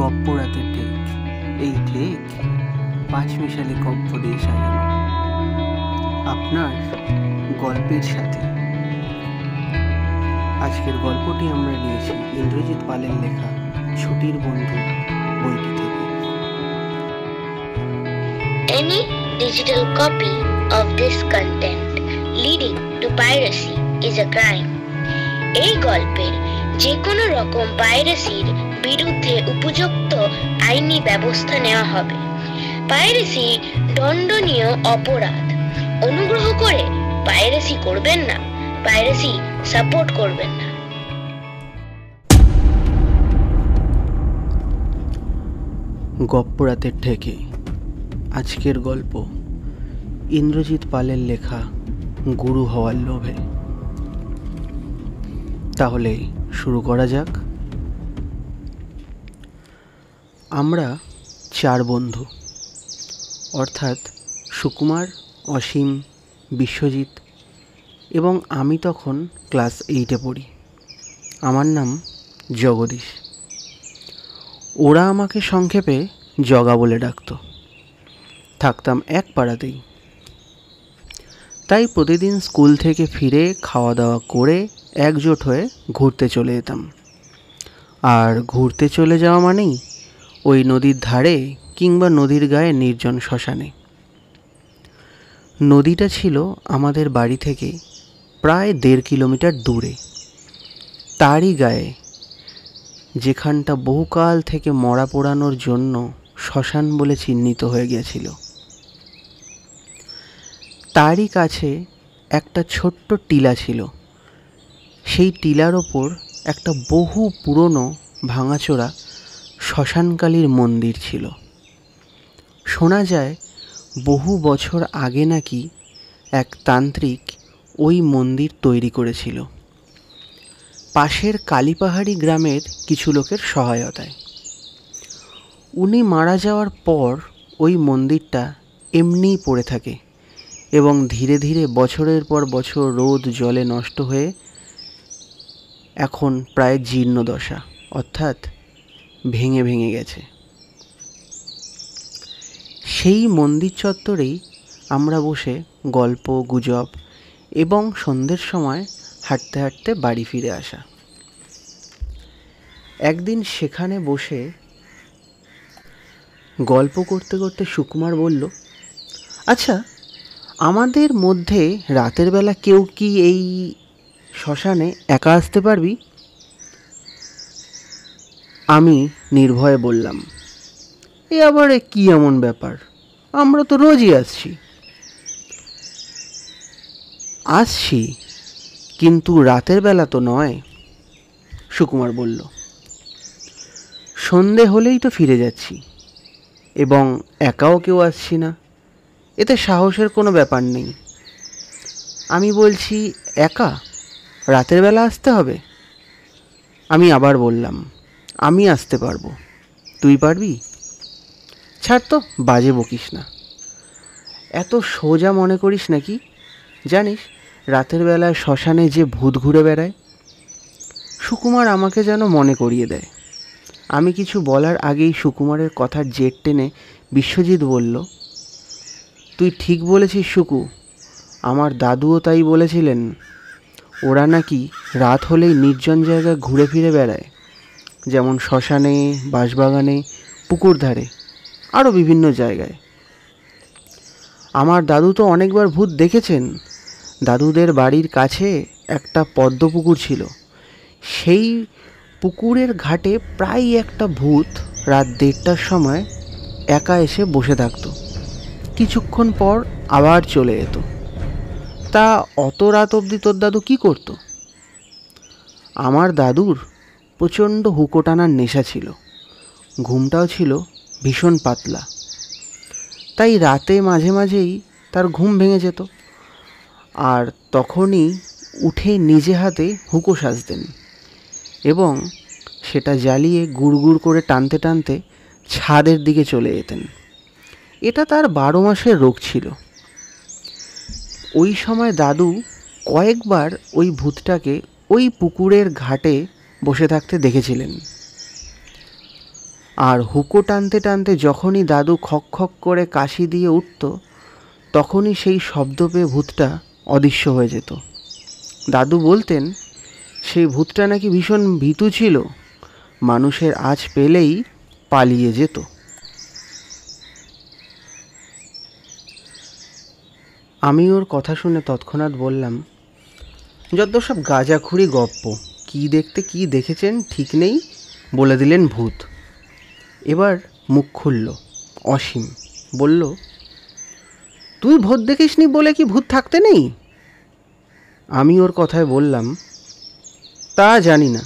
গপ্প রাতের ঠেক, এই ঠেক পাঁচমিশালি গপ্প দিয়ে সাজানো আপনার গল্পের সাথে। আজকের গল্পটি আমরা নিয়েছি ইন্দ্রজিৎ পালের লেখা ছুটির বন্ধু বইটি থেকে। Any digital copy of this content leading to piracy is a crime. এই গল্পের যে কোনো রকম পাইরেসির বিরুদ্ধে উপযুক্ত আইনি ব্যবস্থা নেওয়া হবে। পাইরেসি দণ্ডনীয় অপরাধ। অনুগ্রহ করে পাইরেসি করবেন না, পাইরেসি সাপোর্ট করবেন না। গপ্প রাতের ঠেকে আজকের গল্প ইন্দ্রজিৎ পালের লেখা গুরু হওয়ার লোভে। তাহলে শুরু করা যাক। আমরা 4 বন্ধু, অর্থাৎ সুকুমার, অসীম, বিশ্বজিৎ এবং আমি তখন ক্লাস 8-এ পড়ি। আমার নাম জগদীশ। ওরা আমাকে সংক্ষেপে জগা বলে ডাকত। থাকতাম এক পাড়াতেই। তাই প্রতিদিন স্কুল থেকে ফিরে খাওয়া দাওয়া করে একজোট হয়ে ঘুরতে চলে যেতাম। আর ঘুরতে চলে যাওয়া মানেই ওই নদীর ধারে কিংবা নদীর গায়ে নির্জন শ্মশানে। নদীটা ছিল আমাদের বাড়ি থেকে প্রায় 1.5 কিলোমিটার দূরে। তারই গায়ে, যেখানটা বহুকাল থেকে মরা পোড়ানোর জন্য শ্মশান বলে চিহ্নিত হয়ে গিয়েছিল, তারই কাছে একটা ছোট্ট টিলা ছিল। সেই টিলার ওপর একটা বহু পুরনো ভাঙাচোরা শ্মশানকালীর মন্দির ছিল। শোনা যায় বহু বছর আগে নাকি এক তান্ত্রিক ওই মন্দির তৈরি করেছিল পাশের কালীপাহাড়ি গ্রামের কিছু লোকের সহায়তায়। উনি মারা যাওয়ার পর ওই মন্দিরটা এমনিই পড়ে থাকে এবং ধীরে ধীরে বছরের পর বছর রোদ জলে নষ্ট হয়ে এখন প্রায় জীর্ণদশা, অর্থাৎ ভেঙে ভেঙে গেছে। সেই মন্দির চত্বরেই আমরা বসে গল্প গুজব এবং সন্ধ্যের সময় হাঁটতে হাঁটতে বাড়ি ফিরে আসা। একদিন সেখানে বসে গল্প করতে করতে সুকুমার বলল, আচ্ছা, আমাদের মধ্যে রাতের বেলা কেউ কি এই শ্মশানে একা আসতে পারবি? আমি নির্ভয়ে বললাম, এ আবার কি এমন ব্যাপার, আমরা তো রোজই আসছি, কিন্তু রাতের বেলা তো নয়। সুকুমার বলল, সন্ধে হলেই তো ফিরে যাচ্ছি এবং একাও কেউ আসছি না, এতে সাহসের কোনো ব্যাপার নেই। আমি বলছি, একা রাতের বেলা আসতে হবে? আমি আবার বললাম, আমি আসতে পারবো, তুই পারবি? ছাড় তো, বাজে বকিস না। এত সোজা মনে করিস নাকি? জানিস রাতের বেলায় শ্মশানে যে ভূত ঘুরে বেড়ায়? সুকুমার আমাকে যেন মনে করিয়ে দেয়। আমি কিছু বলার আগেই সুকুমারের কথার জের টেনে বিশ্বজিৎ বলল, তুই ঠিক বলেছিস সুকু, আমার দাদুও তাই বলেছিলেন। ওরা নাকি রাত হলেই নির্জন জায়গায় ঘুরে ফিরে বেড়ায়, যেমন শ্মশানে, বাঁশবাগানে, পুকুর ধারে, আরও বিভিন্ন জায়গায়। আমার দাদু তো অনেকবার ভূত দেখেছেন। দাদুদের বাড়ির কাছে একটা পদ্ম পুকুর ছিল। সেই পুকুরের ঘাটে প্রায় একটা ভূত রাত 1:30টার সময় একা এসে বসে থাকতো। কিছুক্ষণ পর আবার চলে যেত। তা অত রাত অবধি তোর দাদু কী করতো? আমার দাদুর প্রচণ্ড হুঁকো টানার নেশা ছিল, ঘুমটাও ছিল ভীষণ পাতলা। তাই রাতে মাঝে মাঝেই তার ঘুম ভেঙে যেত, আর তখনই উঠে নিজে হাতে হুঁকো সাজতেন এবং সেটা জ্বালিয়ে গুড়গুড় করে টানতে টানতে ছাদের দিকে চলে যেতেন। এটা তার 12 মাসের রোগ ছিল। ওই সময় দাদু কয়েকবার ওই ভূতটাকে ওই পুকুরের ঘাটে বসে থাকতে দেখেছিলেন। আর হুকো টানতে টানতে যখনই দাদু খক খক করে কাশি দিয়ে উঠত, তখনই সেই শব্দ পেয়ে ভূতটা অদৃশ্য হয়ে যেত। দাদু বলতেন সেই ভূতটা নাকি ভীষণ ভীতু ছিল, মানুষের আঁচ পেলেই পালিয়ে যেত। আমি ওর কথা শুনে তৎক্ষণাৎ বললাম, যত সব গাঁজাখুরি গপ্প, কি দেখতে কি দেখেছেন ঠিক নেই, বলে দিলেন ভূত। এবার মুখ খুলল অসীম, বলল, তুই ভূত দেখিসনি বলে কি ভূত থাকতে নেই? আমি ওর কথায় বললাম, তা জানি না,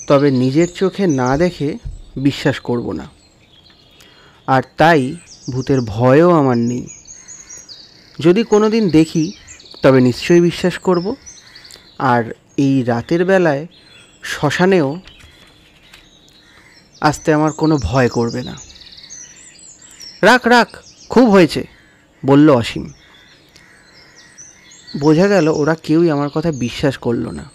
তবে নিজের চোখে না দেখে বিশ্বাস করব না, আর তাই ভূতের ভয়ও আমার নেই। যদি কোনো দিন দেখি তবে নিশ্চয়ই বিশ্বাস করব, আর এই রাতের বেলায় শ্মশানেও আসতে আমার কোনো ভয় করবে না। রাখ রাখ, খুব হয়েছে, বলল অসীম। বোঝা গেল ওরা কেউই আমার কথা বিশ্বাস করলো না।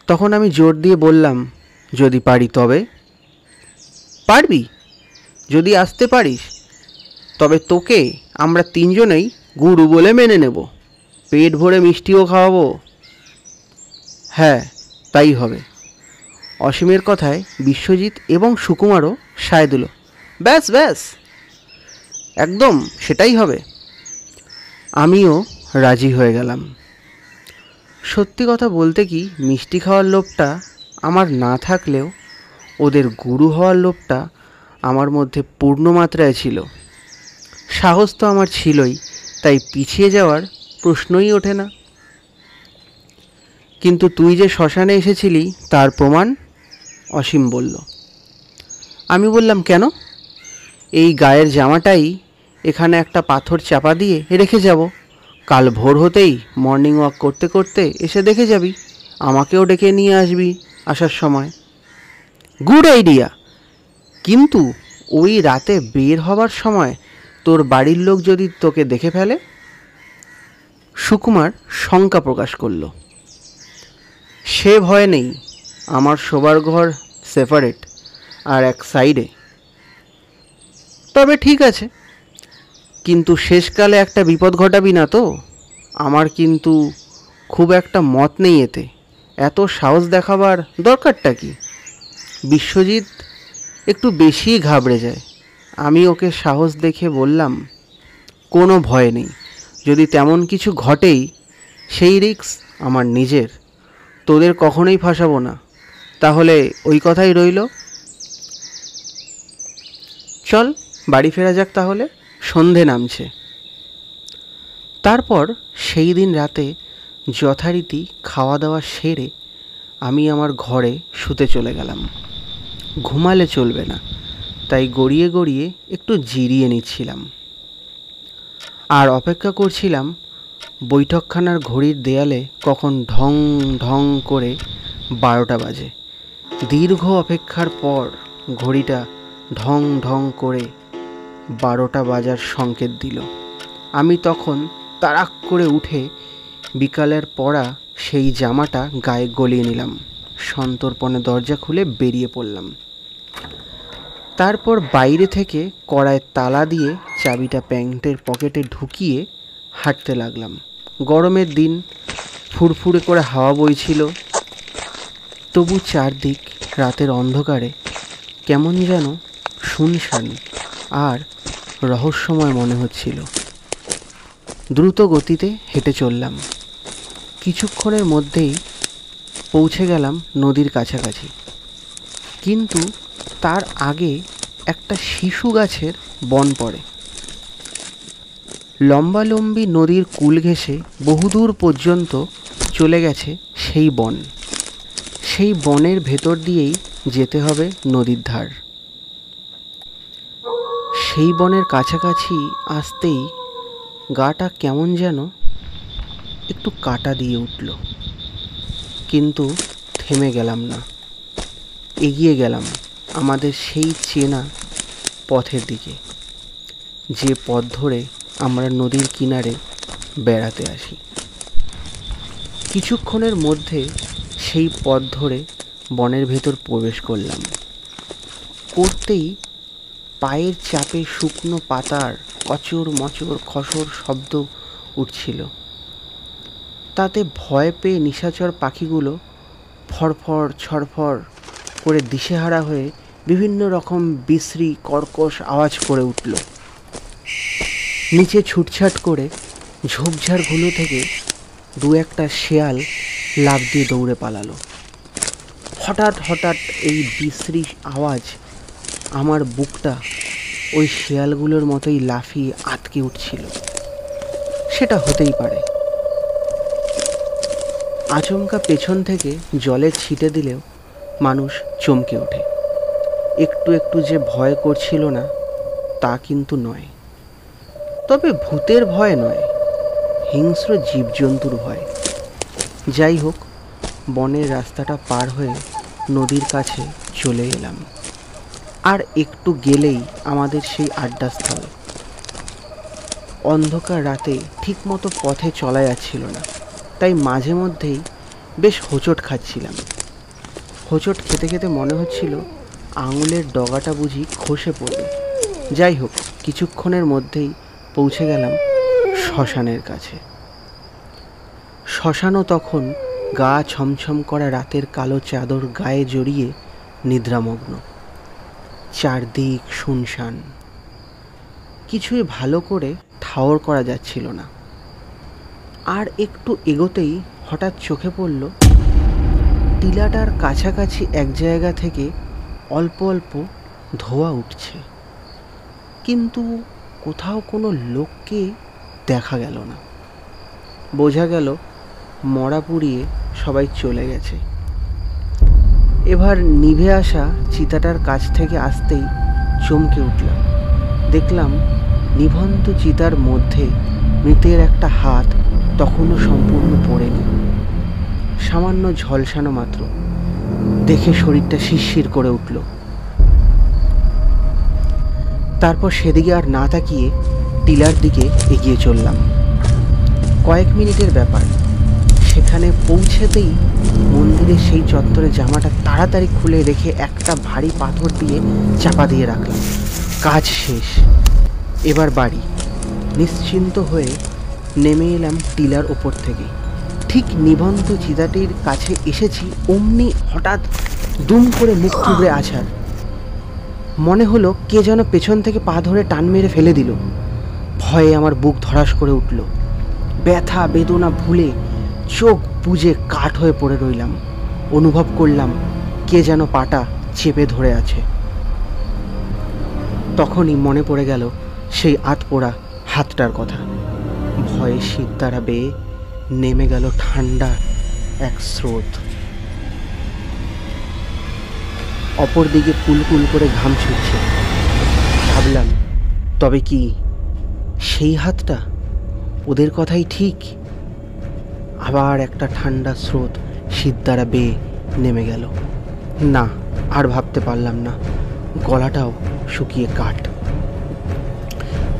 তখন আমি জোর দিয়ে বললাম, যদি পারি তবে। পারবি? যদি আসতে পারিস তবে তোকে আমরা তিনজনেই গুরু বলে মেনে নেব, পেট ভরে মিষ্টিও খাওয়াবো। হ্যাঁ, তাই হবে। অসীমের কথায় বিশ্বজিৎ এবং সুকুমারও সায় দিল। ব্যাস ব্যাস, একদম সেটাই হবে। আমিও রাজি হয়ে গেলাম। সত্যি কথা বলতে কি, মিষ্টি খাওয়ার লোভটা আমার না থাকলেও ওদের গুরু হওয়ার লোভটা আমার মধ্যে পূর্ণমাত্রায় ছিল। সাহস তো আমার ছিলই, তাই পিছিয়ে যাওয়ার প্রশ্নই ওঠে না। কিন্তু তুই যে শ্মশানে এসেছিলি তার প্রমাণ? অসীম বলল। আমি বললাম, কেন? এই গায়ের জামাটাই এখানে একটা পাথর চাপা দিয়ে রেখে যাব, কাল ভোর হতেই মর্নিং ওয়াক করতে করতে এসে দেখে যাবি, আমাকেও ডেকে নিয়ে আসবি আসার সময়। গুড আইডিয়া, কিন্তু ওই রাতে বের হবার সময় তোর বাড়ির লোক যদি তোকে দেখে ফেলে? সুকুমার শঙ্কা প্রকাশ করল। সে ভয় নেই, আমার শোবার ঘর সেপারেট আর এক সাইডে। তবে ঠিক আছে, কিন্তু শেষকালে একটা বিপদ ঘটাবি না তো? আমার কিন্তু খুব একটা মত নেই এতে, এত সাহস দেখাবার দরকারটা কি? বিশ্বজিৎ একটু বেশিই ঘাবড়ে যায়। আমি ওকে সাহস দেখে বললাম, কোনো ভয় নেই, যদি তেমন কিছু ঘটেই সেই রিস্ক আমার নিজের, তোদের কখনোই ফাঁসাবো না। তাহলে ওই কথাই রইল। চল বাড়ি ফেরা যাক তাহলে, সন্ধে নামছে। তারপর সেই দিন রাতে যথারীতি খাওয়া দাওয়া সেরে আমি আমার ঘরে শুতে চলে গেলাম। ঘুমালে চলবে না, তাই গড়িয়ে গড়িয়ে একটু জিরিয়ে নিচ্ছিলাম আর অপেক্ষা করছিলাম বৈঠকখানার ঘড়ির দেয়ালে কখন ঢং ঢং করে 12টা বাজে। দীর্ঘ অপেক্ষার পর ঘড়িটা ঢং ঢং করে 12টা বাজার সংকেত দিল। আমি তখন তাড়াক করে উঠে বিকালের পরা সেই জামাটা গায়ে গলিয়ে নিলাম, সন্তর্পণে দরজা খুলে বেরিয়ে পড়লাম। তারপর বাইরে থেকে কড়ায় তালা দিয়ে চাবিটা প্যান্টের পকেটে ঢুকিয়ে হাঁটতে লাগলাম। গরমের দিন, ফুরফুরে করে হাওয়া বইছিল, তবু চারদিক রাতের অন্ধকারে কেমন যেন শুনশান আর রহস্যময় মনে হচ্ছিল। দ্রুত গতিতে হেঁটে চললাম। কিছুক্ষণের মধ্যেই পৌঁছে গেলাম নদীর কাছাকাছি, কিন্তু তার আগে একটা শিশু গাছের বন পড়ে। লম্বালম্বি নদীর কূল ঘেঁষে বহুদূর পর্যন্ত চলে গেছে সেই বন। সেই বনের ভেতর দিয়েই যেতে হবে নদীর ধার। সেই বনের কাছাকাছি আসতেই গাটা কেমন যেন একটু কাটা দিয়ে উঠল, কিন্তু থেমে গেলাম না, এগিয়ে গেলাম আমাদের সেই চেনা পথের দিকে, যে পথ ধরে আমরা নদীর কিনারে বেড়াতে আসি। কিছুক্ষণের মধ্যে সেই পথ ধরে বনের ভেতর প্রবেশ করলাম। করতেই পায়ের চাপে শুকনো পাতার কচর মচর খসর শব্দ উঠছিল। তাতে ভয় পেয়ে নিশাচর পাখিগুলো ফড়ফড় ছড়ফড় করে দিশেহারা হয়ে বিভিন্ন রকম বিশ্রী কর্কশ আওয়াজ করে উঠল। নিচে ছুটছাট করে ঝোপঝাড়গুলো থেকে দু একটা শেয়াল লাফ দিয়ে দৌড়ে পালালো। হঠাৎ হঠাৎ এই বিশ্রী আওয়াজ আমার বুকটা ওই শেয়ালগুলোর মতোই লাফিয়ে আটকে উঠছিল। সেটা হতেই পারে। আচমকা পেছন থেকে জলের ছিটে দিলেও মানুষ চমকে ওঠে। একটু একটু যে ভয় করছিল না তা কিন্তু নয়। তবে ভূতের ভয় নয়, হিংস্র জীবজন্তুর ভয়। যাই হোক, বনের রাস্তাটা পার হয়ে নদীর কাছে চলে এলাম। আর একটু গেলেই আমাদের সেই আড্ডাস্থল। অন্ধকার রাতে ঠিকমতো পথে চলা যাচ্ছিল না, তাই মাঝে মধ্যেই বেশ হোঁচট খাচ্ছিলাম। হোঁচট খেতে খেতে মনে হচ্ছিল আঙুলের ডগাটা বুঝি খসে পড়বে। যাই হোক, কিছুক্ষণের মধ্যেই পৌঁছে গেলাম শ্মশানের কাছে। শ্মশানও তখন গা ছমছম করা রাতের কালো চাদর গায়ে জড়িয়ে নিদ্রামগ্ন। চারদিক শুনশান, কিছুই ভালো করে ঠাওর করা যাচ্ছিল না। আর একটু এগোতেই হঠাৎ চোখে পড়ল টিলাটার কাছাকাছি এক জায়গা থেকে অল্প অল্প ধোঁয়া উঠছে, কিন্তু কোথাও কোনো লোককে দেখা গেল না। বোঝা গেল মরা পুড়িয়ে সবাই চলে গেছে। এবার নিভে আসা চিতাটার কাছ থেকে আসতেই চমকে উঠলাম। দেখলাম নিভন্ত চিতার মধ্যে মৃতের একটা হাত তখনও সম্পূর্ণ পড়েনি, সামান্য ঝলসানো মাত্র। দেখে শরীরটা শিরশির করে উঠল। তারপর সেদিকে আর না তাকিয়ে টিলার দিকে এগিয়ে চললাম। কয়েক মিনিটের ব্যাপার। সেখানে পৌঁছেতেই মন্দিরের সেই চত্বরে জামাটা তাড়াতাড়ি খুলে রেখে একটা ভারী পাথর দিয়ে চাপা দিয়ে রাখলাম। কাজ শেষ, এবার বাড়ি। নিশ্চিন্ত হয়ে নেমে এলাম টিলার ওপর থেকে। ঠিক নিভন্ত চিতাটির কাছে এসেছি, অমনি হঠাৎ দুম করে মুখ থুবড়ে আছাড়। মনে হলো কে যেন পেছন থেকে পা ধরে টান মেরে ফেলে দিল। ভয়ে আমার বুক ধড়াস করে উঠল। ব্যথা বেদনা ভুলে চোখ বুজে কাঠ হয়ে পড়ে রইলাম। অনুভব করলাম কে যেন পাটা চেপে ধরে আছে। তখনই মনে পড়ে গেল সেই আতপোড়া হাতটার কথা। ভয়ে শীতদাঁড়া বেয়ে নেমে গেল ঠান্ডা এক স্রোত। অপরদিকে কুলকুল করে ঘাম ছুটছে। ভাবলাম, তবে কি সেই হাতটা? ওদের কথাই ঠিক। আবার একটা ঠান্ডা স্রোত শীতদাঁড়া বেয়ে নেমে গেল। না, আর ভাবতে পারলাম না। গলাটাও শুকিয়ে কাঠ।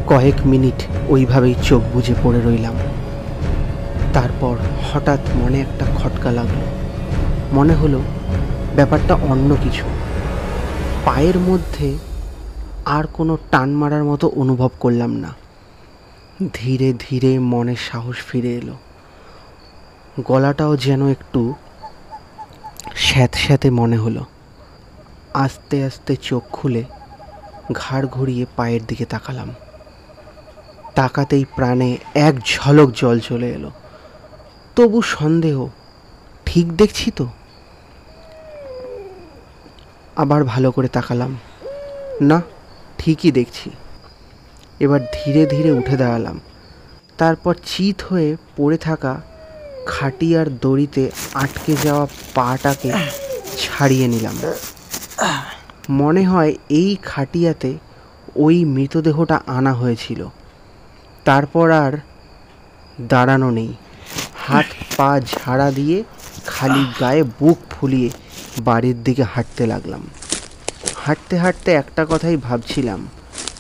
কয়েক মিনিট ওইভাবেই চোখ বুজে পড়ে রইলাম। তারপর হঠাৎ মনে একটা খটকা লাগলো। মনে হলো ব্যাপারটা অন্য কিছু। পায়ের মধ্যে আর কোনো টান মারার মতো অনুভব করলাম না। ধীরে ধীরে মনে সাহস ফিরে এলো। গলাটাও যেন একটু স্যাঁতস্যাঁতে মনে হলো। আস্তে আস্তে চোখ খুলে ঘাড় ঘুরিয়ে পায়ের দিকে তাকালাম। তাকাতেই প্রাণে এক ঝলক জল চলে এলো। তবু সন্দেহ, ঠিক দেখছি তো? আবার ভালো করে তাকালাম। না, ঠিকই দেখছি। এবার ধীরে ধীরে উঠে দাঁড়ালাম। তারপর চিত হয়ে পড়ে থাকা খাটিয়ার দড়িতে আটকে যাওয়া পাটাকে ছাড়িয়ে নিলাম। মনে হয় এই খাটিয়াতে ওই মৃতদেহটা আনা হয়েছিল। তারপর আর দাঁড়ানো নেই। হাত পা ঝাড়া দিয়ে খালি গায়ে বুক ফুলিয়ে বাড়ির দিকে হাঁটতে লাগলাম। হাঁটতে হাঁটতে একটা কথাই ভাবছিলাম,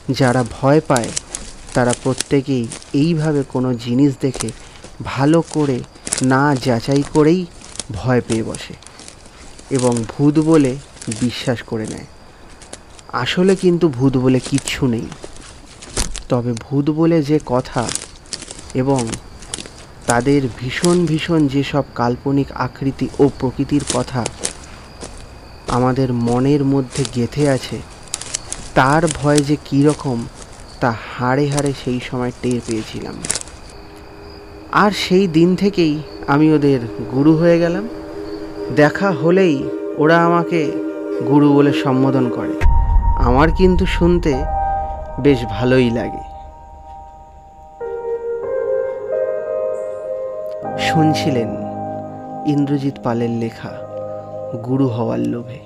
যারা ভয় পায় তারা প্রত্যেকেই এইভাবে কোনো জিনিস দেখে ভালো করে না যাচাই করেই ভয় পেয়ে বসে এবং ভূত বলে বিশ্বাস করে নেয়। আসলে কিন্তু ভূত বলে কিচ্ছু নেই, তবে ভূত বলে যে কথা এবং তাদের ভীষণ ভীষণ যেসব কাল্পনিক আকৃতি ও প্রকৃতির কথা আমাদের মনের মধ্যে গেঁথে আছে, তার ভয় যে কীরকম তা হাড়ে হাড়ে সেই সময় টের পেয়েছিলাম। আর সেই দিন থেকেই আমি ওদের গুরু হয়ে গেলাম। দেখা হলেই ওরা আমাকে গুরু বলে সম্বোধন করে। আমার কিন্তু শুনতে বেশ ভালোই লাগে। শুনছিলেন ইন্দ্রজিৎ পালের লেখা গুরু হওয়ার লোভে।